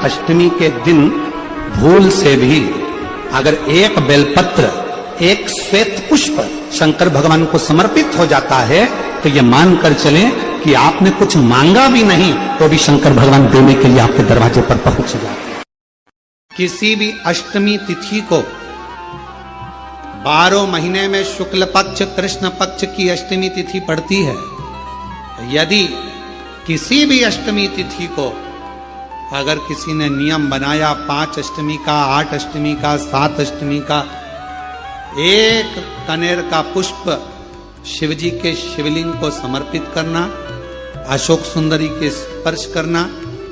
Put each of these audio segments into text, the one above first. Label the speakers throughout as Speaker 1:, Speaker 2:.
Speaker 1: अष्टमी के दिन भूल से भी अगर एक बेलपत्र, एक श्वेत पुष्प शंकर भगवान को समर्पित हो जाता है तो ये मानकर चलें कि आपने कुछ मांगा भी नहीं तो भी शंकर भगवान देने के लिए आपके दरवाजे पर पहुंच जाते हैं। किसी भी अष्टमी तिथि को 12 महीने में शुक्ल पक्ष कृष्ण पक्ष की अष्टमी तिथि पड़ती है। यदि किसी भी अष्टमी तिथि को अगर किसी ने नियम बनाया 5 अष्टमी का, 8 अष्टमी का, 7 अष्टमी का, एक कनेर का पुष्प शिवजी के शिवलिंग को समर्पित करना, अशोक सुंदरी के स्पर्श करना,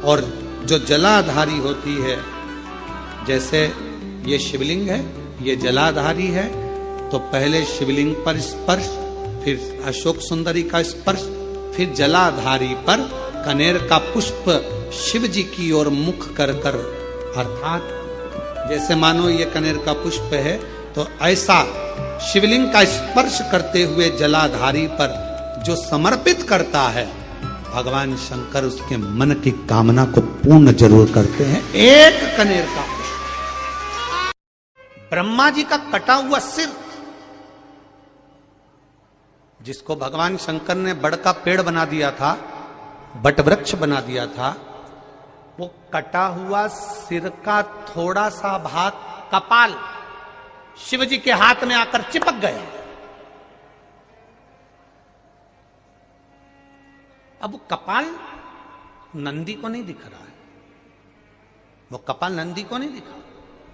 Speaker 1: और जो जलाधारी होती है, जैसे ये शिवलिंग है, ये जलाधारी है, तो पहले शिवलिंग पर स्पर्श, फिर अशोक सुंदरी का स्पर्श, फिर जलाधारी पर कनेर का पुष्प शिव जी की ओर मुख कर कर, अर्थात जैसे मानो ये कनेर का पुष्प है तो ऐसा शिवलिंग का स्पर्श करते हुए जलाधारी पर जो समर्पित करता है, भगवान शंकर उसके मन की कामना को पूर्ण जरूर करते हैं। एक कनेर का पुष्प, ब्रह्मा जी का कटा हुआ सिर, जिसको भगवान शंकर ने बड़ का पेड़ बना दिया था, बट वृक्ष बना दिया था, वो कटा हुआ सिर का थोड़ा सा भाग कपाल शिवजी के हाथ में आकर चिपक गया। अब वो कपाल नंदी को नहीं दिख रहा है, वो कपाल नंदी को नहीं दिखा,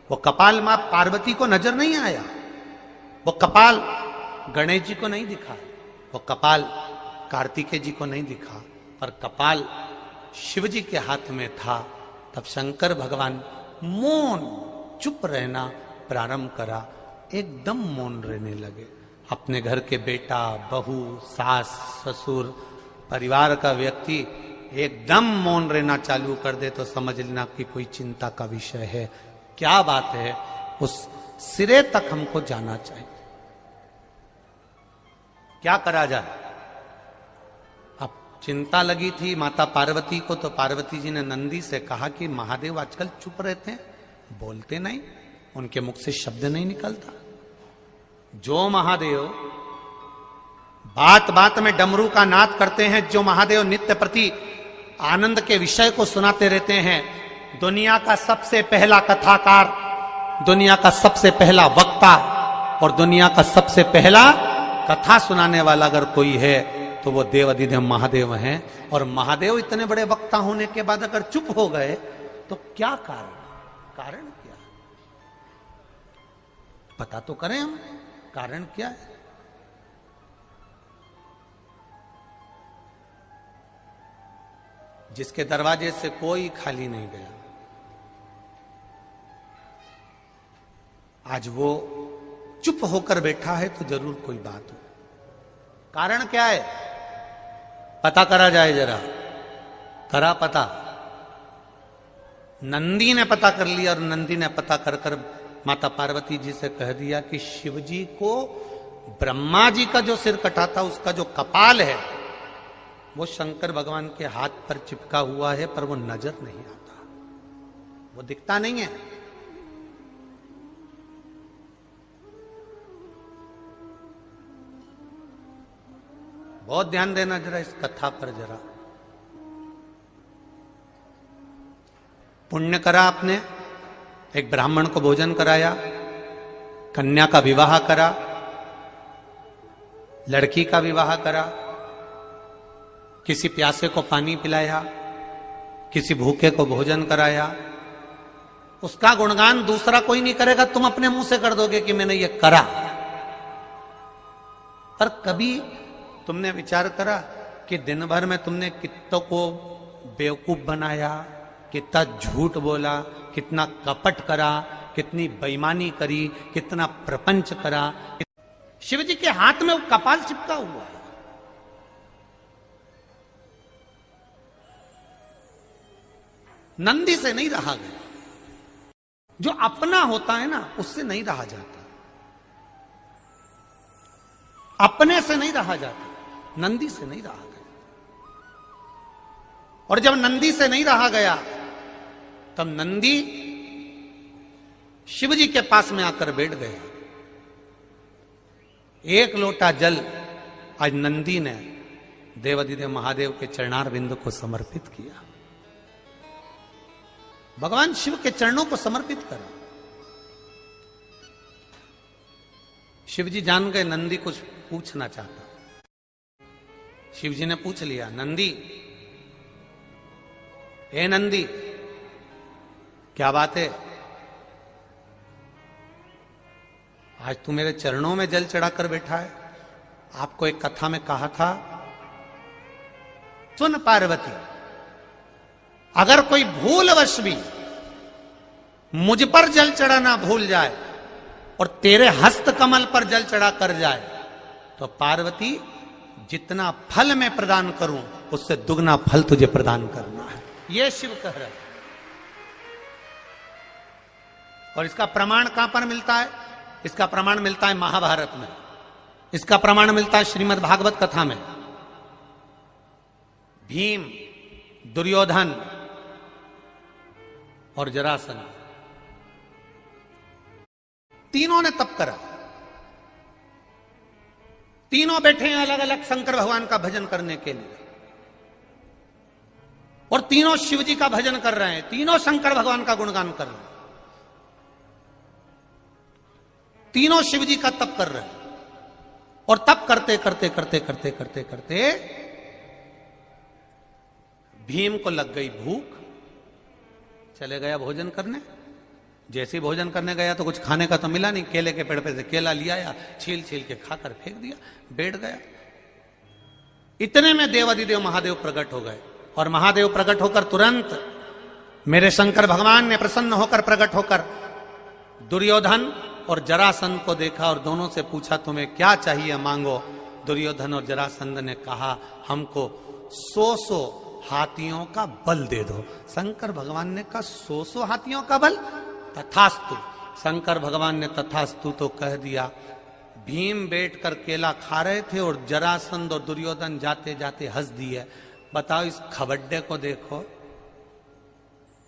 Speaker 1: वो कपाल मां पार्वती को नजर नहीं आया, वो कपाल गणेश जी को नहीं दिखा, वो कपाल कार्तिकेय जी को नहीं दिखा, पर कपाल शिव जी के हाथ में था। तब शंकर भगवान मौन चुप रहना प्रारंभ करा, एकदम मौन रहने लगे। अपने घर के बेटा, बहू, सास, ससुर, परिवार का व्यक्ति एकदम मौन रहना चालू कर दे तो समझ लेना कि कोई चिंता का विषय है। क्या बात है, उस सिरे तक हमको जाना चाहिए। क्या करा जाए? अब चिंता लगी थी माता पार्वती को, तो पार्वती जी ने नंदी से कहा कि महादेव आजकल चुप रहते हैं, बोलते नहीं, उनके मुख से शब्द नहीं निकलता। जो महादेव बात बात में डमरू का नाद करते हैं, जो महादेव नित्य प्रति आनंद के विषय को सुनाते रहते हैं, दुनिया का सबसे पहला कथाकार, दुनिया का सबसे पहला वक्ता और दुनिया का सबसे पहला कथा सुनाने वाला अगर कोई है तो वो देव अधिदेव महादेव हैं। और महादेव इतने बड़े वक्ता होने के बाद अगर चुप हो गए तो क्या कारण? कारण क्या? पता तो करें हम, कारण क्या है? जिसके दरवाजे से कोई खाली नहीं गया, आज वो चुप होकर बैठा है तो जरूर कोई बात हो। कारण क्या है? पता करा जाए जरा। करा पता? नंदी ने पता कर लिया, और नंदी ने पता कर कर माता पार्वती जी से कह दिया कि शिव जी को ब्रह्मा जी का जो सिर कटा था, उसका जो कपाल है वो शंकर भगवान के हाथ पर चिपका हुआ है, पर वो नजर नहीं आता, वो दिखता नहीं है। बहुत ध्यान देना जरा इस कथा पर जरा। पुण्य करा आपने, एक ब्राह्मण को भोजन कराया, कन्या का विवाह करा, लड़की का विवाह करा, किसी प्यासे को पानी पिलाया, किसी भूखे को भोजन कराया, उसका गुणगान दूसरा कोई नहीं करेगा, तुम अपने मुंह से कर दोगे कि मैंने ये करा। पर कभी तुमने विचार करा कि दिन भर में तुमने कितनों को बेवकूफ बनाया, कितना झूठ बोला, कितना कपट करा, कितनी बेईमानी करी, कितना प्रपंच करा। शिव जी के हाथ में वो कपाल चिपका हुआ है। नंदी से नहीं रहा गया। जो अपना होता है ना, उससे नहीं रहा जाता, अपने से नहीं रहा जाता, नंदी से नहीं रहा गया। और जब नंदी से नहीं रहा गया तब नंदी शिव जी के पास में आकर बैठ गया। एक लोटा जल आज नंदी ने देवाधिदेव महादेव के चरणार बिंदु को समर्पित किया, भगवान शिव के चरणों को समर्पित करा। शिव जी जान गए नंदी कुछ पूछना चाहता। शिव जी ने पूछ लिया, नंदी, ए नंदी, क्या बात है? आज तू मेरे चरणों में जल चढ़ाकर बैठा है। आपको एक कथा में कहा था, सुन पार्वती, अगर कोई भूलवश भी मुझ पर जल चढ़ाना भूल जाए और तेरे हस्त कमल पर जल चढ़ा कर जाए तो पार्वती जितना फल मैं प्रदान करूं उससे दुगना फल तुझे प्रदान करना है। यह शिव कह रहा है। और इसका प्रमाण कहां पर मिलता है? इसका प्रमाण मिलता है महाभारत में, इसका प्रमाण मिलता है श्रीमद् भागवत कथा में। भीम, दुर्योधन और जरासंध तीनों ने तप करा। तीनों बैठे हैं अलग अलग शंकर भगवान का भजन करने के लिए, और तीनों शिव जी का भजन कर रहे हैं, तीनों शंकर भगवान का गुणगान कर रहे हैं, तीनों शिव जी का तप कर रहे हैं। और तप करते करते करते करते करते करते भीम को लग गई भूख, चले गया भोजन करने। जैसे भोजन करने गया तो कुछ खाने का तो मिला नहीं, केले के पेड़ पे से केला लिया या छील छील के खाकर फेंक दिया, बैठ गया। इतने में देवाधिदेव महादेव प्रकट हो गए, और महादेव प्रकट होकर तुरंत मेरे शंकर भगवान ने प्रसन्न होकर प्रकट होकर दुर्योधन और जरासंध को देखा और दोनों से पूछा, तुम्हें क्या चाहिए मांगो। दुर्योधन और जरासंध ने कहा, हमको 100 हाथियों का बल दे दो। शंकर भगवान ने कहा, 100 हाथियों का बल? तथास्तु। शंकर भगवान ने तथास्तु तो कह दिया। भीम बैठकर केला खा रहे थे और जरासंध और दुर्योधन जाते जाते हंस दिए। बताओ, इस खबड्डे को देखो,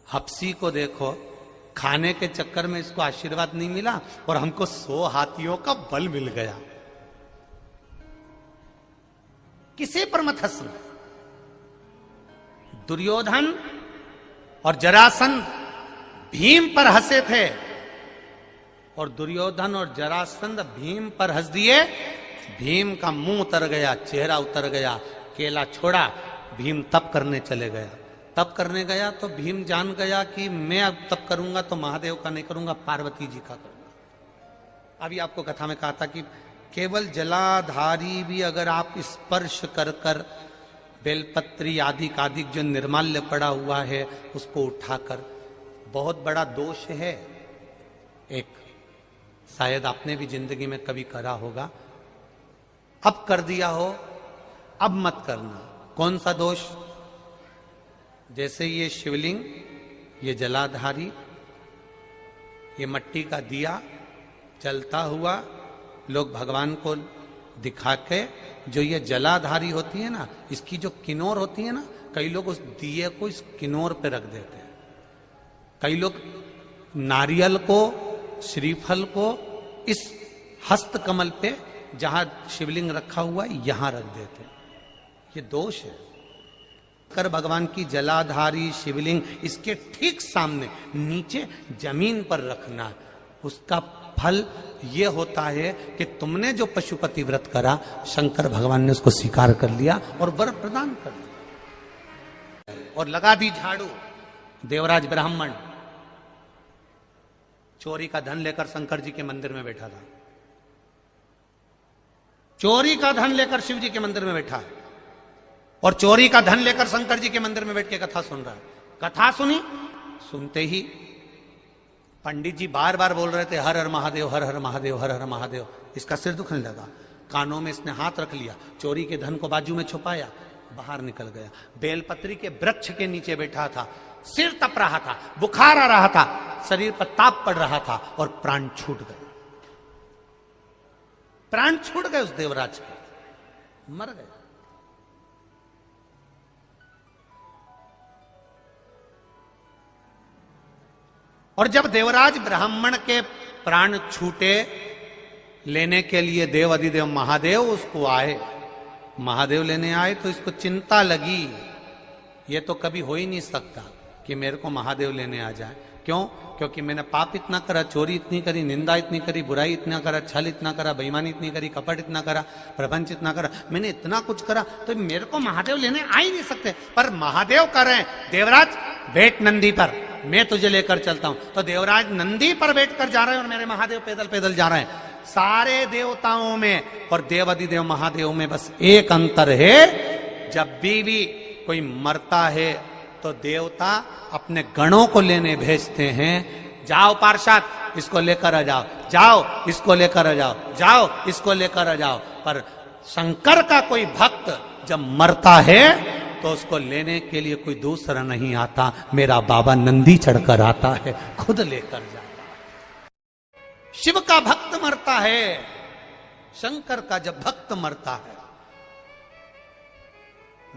Speaker 1: हप्सी को देखो, खाने के चक्कर में इसको आशीर्वाद नहीं मिला और हमको 100 हाथियों का बल मिल गया। किसी पर मत हंसना। दुर्योधन और जरासंध भीम पर हंसे थे, और दुर्योधन और जरासंध भीम पर हंस दिए। भीम का मुंह उतर गया, चेहरा उतर गया, केला छोड़ा, भीम तप करने चले गया। तप करने गया तो भीम जान गया कि मैं अब तप करूंगा तो महादेव का नहीं करूंगा, पार्वती जी का करूंगा। अभी आपको कथा में कहा था कि केवल जलाधारी भी अगर आप स्पर्श कर कर बेलपत्री आदि कादिक जो निर्माल्य पड़ा हुआ है उसको उठाकर, बहुत बड़ा दोष है एक, शायद आपने भी जिंदगी में कभी करा होगा, अब कर दिया हो, अब मत करना। कौन सा दोष? जैसे ये शिवलिंग, ये जलाधारी, ये मट्टी का दिया जलता हुआ, लोग भगवान को दिखा के, जो ये जलाधारी होती है ना, इसकी जो किनोर होती है ना, कई लोग उस दिए को इस किनोर पे रख देते हैं। कई लोग नारियल को, श्रीफल को इस हस्त कमल पे जहां शिवलिंग रखा हुआ है यहां रख देते हैं। ये दोष है। कर भगवान की जलाधारी शिवलिंग इसके ठीक सामने नीचे जमीन पर रखना, उसका फल ये होता है कि तुमने जो पशुपति व्रत करा, शंकर भगवान ने उसको स्वीकार कर लिया और वर प्रदान कर दिया। और लगा दी झाड़ू। देवराज ब्राह्मण चोरी का धन लेकर शंकर जी के मंदिर में बैठा था। चोरी का धन लेकर शिव जी के मंदिर में बैठा है, और चोरी का धन लेकर शंकर जी के मंदिर में बैठ के कथा सुन रहा है। कथा सुनी, सुनते ही पंडित जी बार बार बोल रहे थे, हर हर महादेव, हर हर महादेव, हर हर महादेव। इसका सिर दुखने लगा, कानों में इसने हाथ रख लिया, चोरी के धन को बाजू में छुपाया, बाहर निकल गया। बेलपत्री के वृक्ष के नीचे बैठा था, सिर तप रहा था, बुखार आ रहा था, शरीर पर ताप पड़ रहा था, और प्राण छूट गए। प्राण छूट गए उस देवराज के, मर गए। और जब देवराज ब्राह्मण के प्राण छूटे, लेने के लिए देव अधिदेव महादेव उसको आए, महादेव लेने आए तो इसको चिंता लगी, ये तो कभी हो ही नहीं सकता कि मेरे को महादेव लेने आ जाए। क्यों? क्योंकि मैंने पाप इतना करा, चोरी इतनी करी, निंदा इतनी करी, बुराई इतना करा, छल इतना करा, बेईमानी इतनी करी, कपट इतना करा, प्रपंच इतना करा, मैंने इतना कुछ करा, तो मेरे को महादेव लेने आ ही नहीं सकते। पर महादेव कह रहे हैं, देवराज बैठ नंदी पर, मैं तुझे लेकर चलता हूं। तो देवराज नंदी पर बैठकर जा रहे हैं और मेरे महादेव पैदल पैदल जा रहे हैं। सारे देवताओं में और देवाधिदेव महादेव में बस एक अंतर है, जब भी कोई मरता है तो देवता अपने गणों को लेने भेजते हैं, जाओ पार्षद इसको लेकर आ जाओ, जाओ इसको लेकर आ जाओ, जाओ इसको लेकर आ जाओ। पर शंकर का कोई भक्त जब मरता है तो उसको लेने के लिए कोई दूसरा नहीं आता, मेरा बाबा नंदी चढ़कर आता है, खुद लेकर जाता है। शिव का भक्त मरता है, शंकर का जब भक्त मरता है,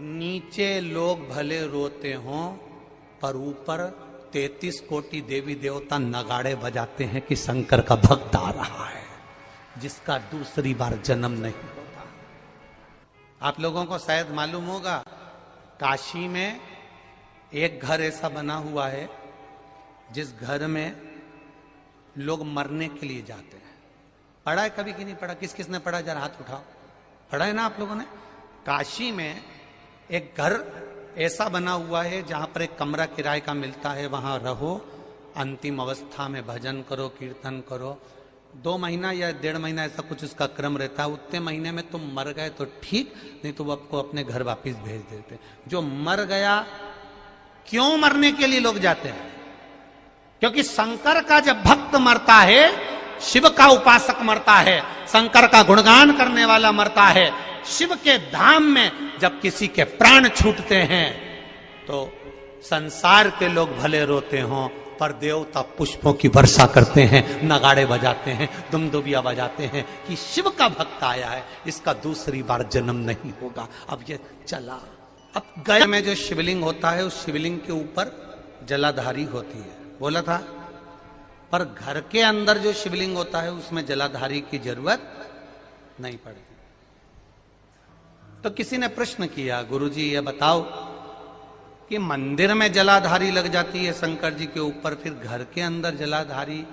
Speaker 1: नीचे लोग भले रोते हों पर ऊपर 33 कोटि देवी देवता नगाड़े बजाते हैं कि शंकर का भक्त आ रहा है, जिसका दूसरी बार जन्म नहीं होता। आप लोगों को शायद मालूम होगा, काशी में एक घर ऐसा बना हुआ है जिस घर में लोग मरने के लिए जाते हैं। पढ़ा है कभी कि नहीं पढ़ा? किस किस ने पढ़ा? जरा हाथ उठाओ। पढ़ा है ना आप लोगों ने? काशी में एक घर ऐसा बना हुआ है जहां पर एक कमरा किराए का मिलता है, वहां रहो, अंतिम अवस्था में भजन करो, कीर्तन करो। 2 महीना या 1.5 महीना ऐसा कुछ उसका क्रम रहता है। उतने महीने में तुम मर गए तो ठीक, नहीं तो वो आपको अपने घर वापिस भेज देते। जो मर गया, क्यों मरने के लिए लोग जाते हैं? क्योंकि शंकर का जब भक्त मरता है, शिव का उपासक मरता है, शंकर का गुणगान करने वाला मरता है, शिव के धाम में जब किसी के प्राण छूटते हैं तो संसार के लोग भले रोते हों पर देवता पुष्पों की वर्षा करते हैं, नगाड़े बजाते हैं, दुमदुबिया बजाते हैं कि शिव का भक्त आया है, इसका दूसरी बार जन्म नहीं होगा। अब ये चला। अब गया में जो शिवलिंग होता है, उस शिवलिंग के ऊपर जलाधारी होती है, बोला था। पर घर के अंदर जो शिवलिंग होता है उसमें जलाधारी की जरूरत नहीं पड़ती। तो किसी ने प्रश्न किया, गुरुजी ये बताओ कि मंदिर में जलाधारी लग जाती है शंकर जी के ऊपर, फिर घर के अंदर जलाधारी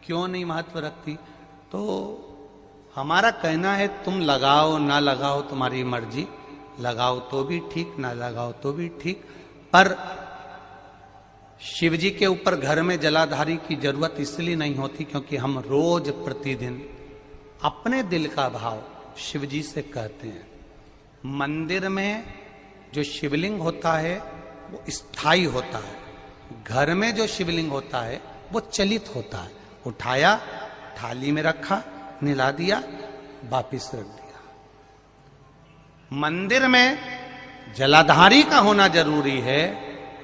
Speaker 1: क्यों नहीं महत्व रखती? तो हमारा कहना है, तुम लगाओ ना लगाओ तुम्हारी मर्जी, लगाओ तो भी ठीक, ना लगाओ तो भी ठीक। पर शिव जी के ऊपर घर में जलाधारी की जरूरत इसलिए नहीं होती क्योंकि हम रोज प्रतिदिन अपने दिल का भाव शिव जी से कहते हैं। मंदिर में जो शिवलिंग होता है वो स्थायी होता है, घर में जो शिवलिंग होता है वो चलित होता है। उठाया, थाली में रखा, निला दिया, वापिस रख दिया। मंदिर में जलाधारी का होना जरूरी है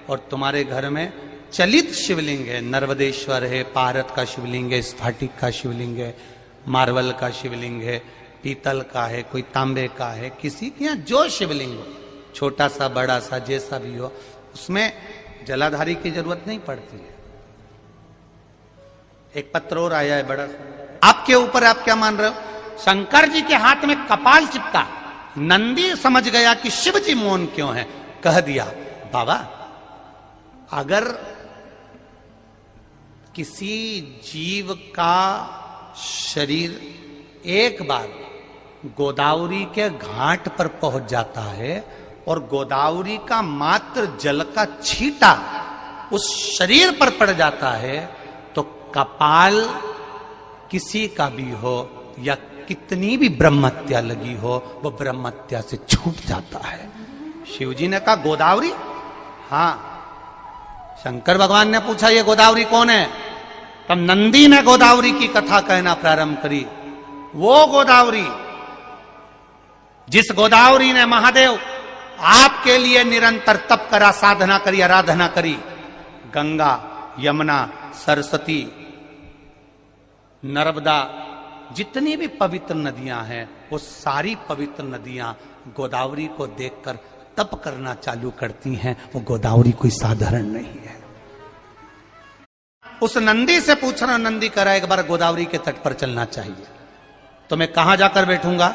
Speaker 1: और तुम्हारे घर में चलित शिवलिंग है, नर्मदेश्वर है, पारत का शिवलिंग है, स्फटिक का शिवलिंग है, मार्बल का शिवलिंग है, पीतल का है, कोई तांबे का है, किसी के यहाँ जो शिवलिंग हो, छोटा सा बड़ा सा जैसा भी हो, उसमें जलाधारी की जरूरत नहीं पड़ती है। एक पत्र और आया है बड़ा, आपके ऊपर आप क्या मान रहे हो? शंकर जी के हाथ में कपाल चिपका, नंदी समझ गया कि शिव जी मौन क्यों है, कह दिया बाबा अगर किसी जीव का शरीर एक बार गोदावरी के घाट पर पहुंच जाता है और गोदावरी का मात्र जल का छींटा उस शरीर पर पड़ जाता है तो कपाल किसी का भी हो या कितनी भी ब्रह्महत्या लगी हो, वो ब्रह्महत्या से छूट जाता है। शिव जी ने कहा गोदावरी? हाँ। शंकर भगवान ने पूछा ये गोदावरी कौन है? तब नंदी ने गोदावरी की कथा कहना प्रारंभ करी। वो गोदावरी जिस गोदावरी ने महादेव आपके लिए निरंतर तप करा, साधना करी, आराधना करी, गंगा, यमुना, सरस्वती, नर्मदा, जितनी भी पवित्र नदियां हैं वो सारी पवित्र नदियां गोदावरी को देखकर तप करना चालू करती हैं। वो गोदावरी कोई साधारण नहीं है। उस नंदी से पूछ रहा हूं, नंदी कह रहा है एक बार गोदावरी के तट पर चलना चाहिए। तो मैं कहां जाकर बैठूंगा?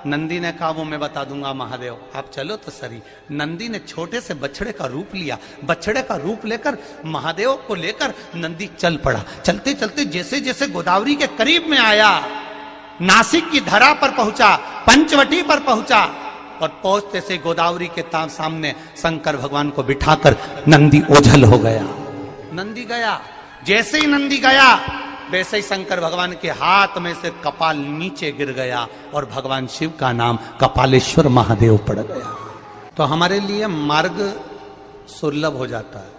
Speaker 1: नंदी ने कहा वो मैं बता दूंगा महादेव, आप चलो तो सही। नंदी ने छोटे से बछड़े का रूप लिया, बछड़े का रूप लेकर महादेव को लेकर नंदी चल पड़ा। चलते चलते जैसे जैसे गोदावरी के करीब में आया, नासिक की धरा पर पहुंचा, पंचवटी पर पहुंचा, और पहुंचते से गोदावरी के सामने शंकर भगवान को बिठाकर नंदी ओझल हो गया। नंदी गया, जैसे ही नंदी गया वैसे ही शंकर भगवान के हाथ में से कपाल नीचे गिर गया और भगवान शिव का नाम कपालेश्वर महादेव पड़ गया। तो हमारे लिए मार्ग सुलभ हो जाता है।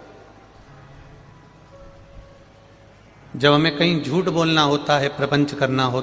Speaker 1: जब हमें कहीं झूठ बोलना होता है, प्रपंच करना होता है,